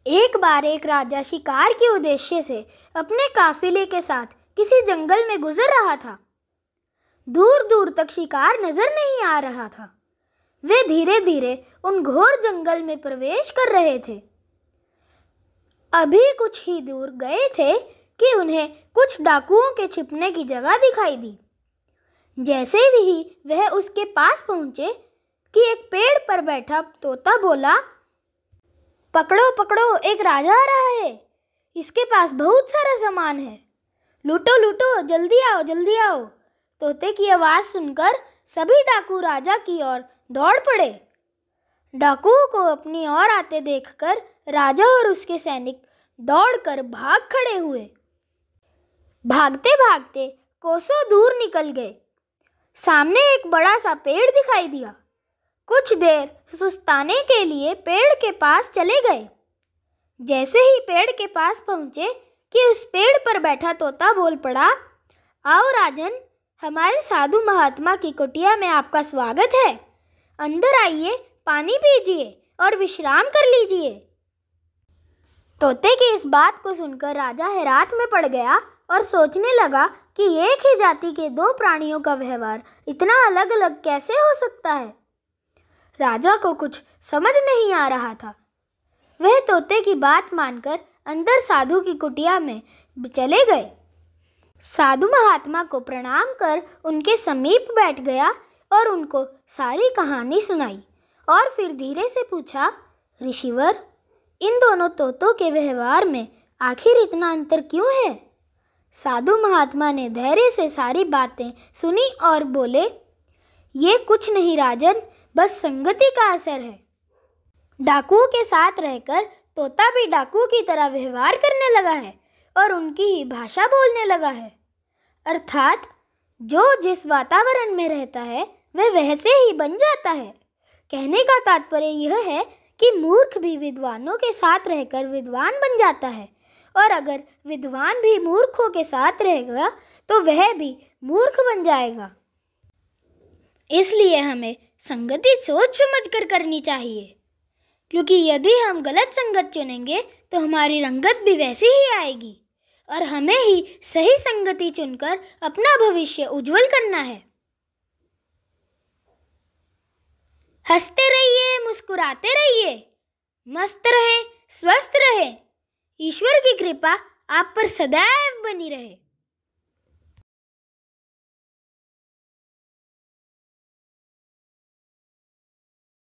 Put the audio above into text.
एक बार एक राजा शिकार के उद्देश्य से अपने काफिले के साथ किसी जंगल में गुजर रहा था। दूर दूर तक शिकार नजर नहीं आ रहा था। वे धीरे धीरे उन घोर जंगल में प्रवेश कर रहे थे। अभी कुछ ही दूर गए थे कि उन्हें कुछ डाकुओं के छिपने की जगह दिखाई दी। जैसे ही वह उसके पास पहुंचे कि एक पेड़ पर बैठा तोता बोला, पकड़ो पकड़ो, एक राजा आ रहा है। इसके पास बहुत सारा सामान है। लूटो लूटो, जल्दी आओ जल्दी आओ। तोते की आवाज़ सुनकर सभी डाकू राजा की ओर दौड़ पड़े। डाकुओं को अपनी ओर आते देखकर राजा और उसके सैनिक दौड़कर भाग खड़े हुए। भागते भागते कोसों दूर निकल गए। सामने एक बड़ा सा पेड़ दिखाई दिया। कुछ देर सुस्ताने के लिए पेड़ के पास चले गए। जैसे ही पेड़ के पास पहुंचे कि उस पेड़ पर बैठा तोता बोल पड़ा, आओ राजन, हमारे साधु महात्मा की कुटिया में आपका स्वागत है। अंदर आइए, पानी पीजिए और विश्राम कर लीजिए। तोते की इस बात को सुनकर राजा हैरात में पड़ गया और सोचने लगा कि एक ही जाति के दो प्राणियों का व्यवहार इतना अलग अलग कैसे हो सकता है। राजा को कुछ समझ नहीं आ रहा था। वह तोते की बात मानकर अंदर साधु की कुटिया में चले गए। साधु महात्मा को प्रणाम कर उनके समीप बैठ गया और उनको सारी कहानी सुनाई और फिर धीरे से पूछा, ऋषिवर, इन दोनों तोतों के व्यवहार में आखिर इतना अंतर क्यों है? साधु महात्मा ने धैर्य से सारी बातें सुनी और बोले, ये कुछ नहीं राजन, बस संगति का असर है। डाकुओं के साथ रहकर तोता भी डाकुओं की तरह व्यवहार करने लगा है और उनकी ही भाषा बोलने लगा है। अर्थात जो जिस वातावरण में रहता है वह वैसे ही बन जाता है। कहने का तात्पर्य यह है कि मूर्ख भी विद्वानों के साथ रहकर विद्वान बन जाता है और अगर विद्वान भी मूर्खों के साथ रहेगा तो वह भी मूर्ख बन जाएगा। इसलिए हमें संगति सोच समझकर करनी चाहिए, क्योंकि यदि हम गलत संगत चुनेंगे तो हमारी रंगत भी वैसी ही आएगी और हमें ही सही संगति चुनकर अपना भविष्य उज्जवल करना है। हंसते रहिए, मुस्कुराते रहिए, मस्त रहें, स्वस्थ रहें। ईश्वर की कृपा आप पर सदैव बनी रहे।